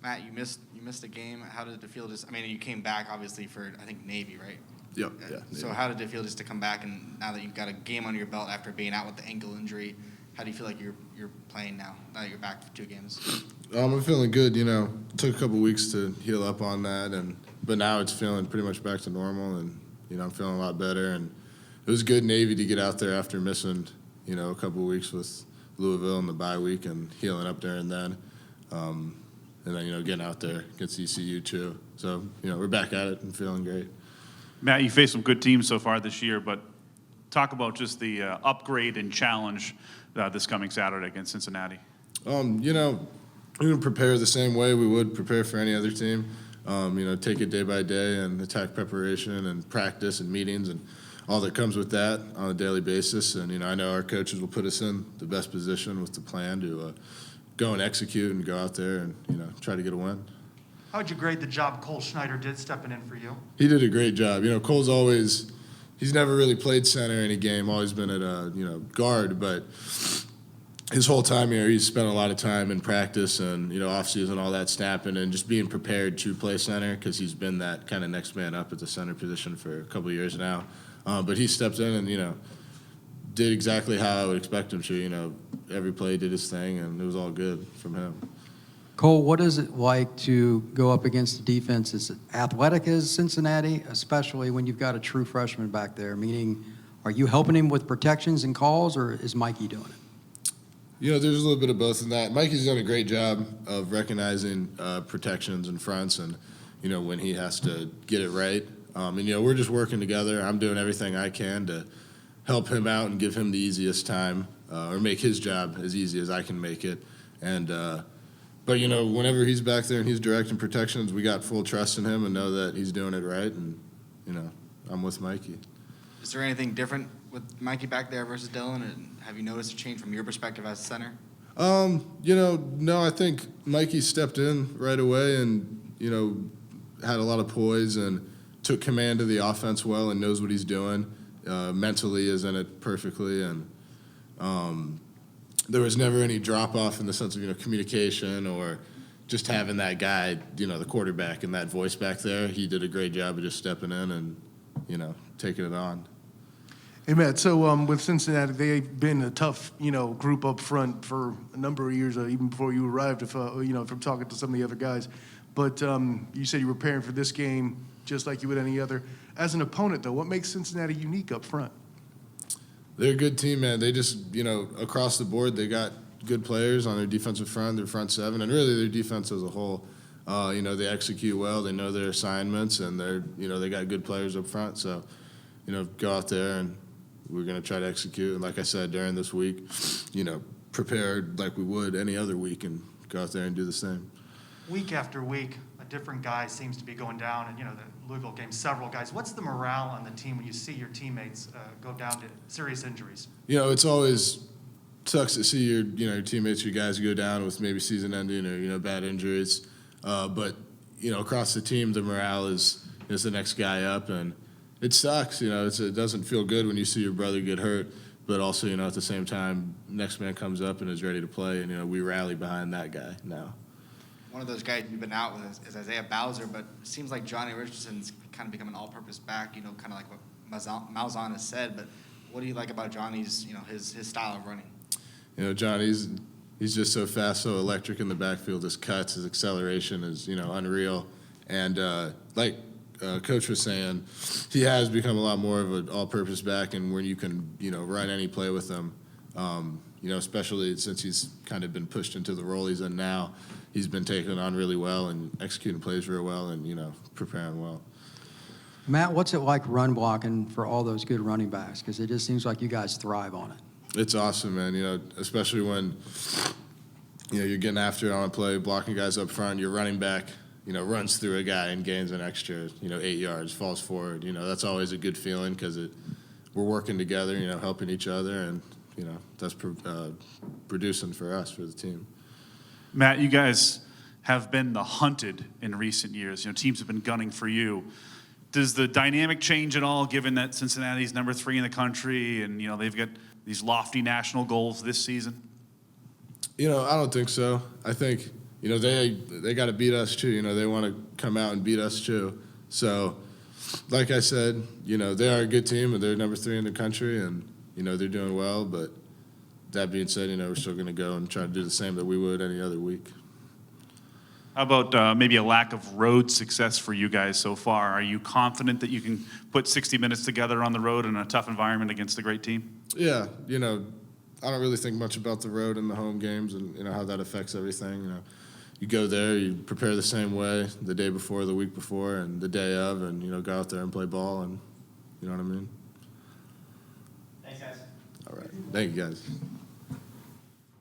Matt, you missed a game. How did it feel? You came back obviously for I think Navy, right? Yep. Yeah. So how did it feel just to come back and now that you've got a game under your belt after being out with the ankle injury? How do you feel like you're playing now that you're back for 2 games? I'm feeling good. Took a couple weeks to heal up on that, but now it's feeling pretty much back to normal, and I'm feeling a lot better. And it was good Navy to get out there after missing a couple weeks with Louisville in the bye week and healing up there and then. And then, getting out there against ECU too. So, we're back at it and feeling great. Matt, you faced some good teams so far this year, but talk about just the upgrade and challenge this coming Saturday against Cincinnati. We're going to prepare the same way we would prepare for any other team. Take it day by day and attack preparation and practice and meetings and all that comes with that on a daily basis. And, I know our coaches will put us in the best position with the plan to go and execute and go out there and, try to get a win. How would you grade the job Cole Schneider did stepping in for you? He did a great job. Cole's he's never really played center in any game, always been at guard, but his whole time here, he's spent a lot of time in practice and, off-season, all that snapping and just being prepared to play center because he's been that kind of next man up at the center position for a couple of years now. But he stepped in and, did exactly how I would expect him to. Every play did his thing, and it was all good from him. Cole, what is it like to go up against a defense as athletic as Cincinnati, especially when you've got a true freshman back there? Meaning, are you helping him with protections and calls, or is Mikey doing it? There's a little bit of both in that. Mikey's done a great job of recognizing protections and fronts and, when he has to get it right. We're just working together. I'm doing everything I can to help him out and give him the easiest time or make his job as easy as I can make it. And but, whenever he's back there and he's directing protections, we got full trust in him and know that he's doing it right. And, I'm with Mikey. Is there anything different with Mikey back there versus Dylan? And have you noticed a change from your perspective as a center? No, I think Mikey stepped in right away and, had a lot of poise and took command of the offense well and knows what he's doing. Mentally is in it perfectly. And there was never any drop-off in the sense of, communication or just having that guy, the quarterback and that voice back there. He did a great job of just stepping in and, taking it on. Hey, Matt, so with Cincinnati, they've been a tough, group up front for a number of years, even before you arrived, from talking to some of the other guys. But you said you were preparing for this game just like you would any other. As an opponent, though, what makes Cincinnati unique up front? They're a good team, man. They just, across the board, they got good players on their defensive front, their front seven, and really their defense as a whole. They execute well. They know their assignments, and they got good players up front. So, go out there and we're going to try to execute. And like I said, during this week, prepared like we would any other week and go out there and do the same. Week after week, a different guy seems to be going down, and the Louisville game, several guys. What's the morale on the team when you see your teammates go down to serious injuries? It's always sucks to see your teammates, your guys go down with maybe season-ending or bad injuries. But across the team, the morale is the next guy up, and it sucks. It doesn't feel good when you see your brother get hurt, but also at the same time, next man comes up and is ready to play, and we rally behind that guy now. One of those guys you've been out with is Isaiah Bowser, but it seems like Johnny Richardson's kind of become an all-purpose back, kind of like what Malzahn has said. But what do you like about Johnny's, his style of running? Johnny's he's just so fast, so electric in the backfield. His cuts, his acceleration is, unreal. And like Coach was saying, he has become a lot more of an all-purpose back, and where you can, run any play with him. Especially since he's kind of been pushed into the role he's in now. He's been taking on really well and executing plays real well and, preparing well. Matt, what's it like run blocking for all those good running backs? Because it just seems like you guys thrive on it. It's awesome, man, especially when, you're getting after it on a play, blocking guys up front, your running back, runs through a guy and gains an extra, 8 yards, falls forward. That's always a good feeling because we're working together, helping each other, and, that's producing for us, for the team. Matt, you guys have been the hunted in recent years. Teams have been gunning for you. Does the dynamic change at all, given that Cincinnati's number 3 in the country and, they've got these lofty national goals this season? I don't think so. I think, you know, they got to beat us too. You know, they want to come out and beat us too. So, like I said, you know, they are a good team and they're number 3 in the country, and you know they're doing well. But that being said, you know, we're still going to go and try to do the same that we would any other week. How about maybe a lack of road success for you guys so far? Are you confident that you can put 60 minutes together on the road in a tough environment against a great team? Yeah, you know, I don't really think much about the road and the home games and, you know, how that affects everything. You know, you go there, you prepare the same way the day before, the week before, and the day of, and, you know, go out there and play ball, and you know what I mean? Thanks, guys. All right. Thank you, guys.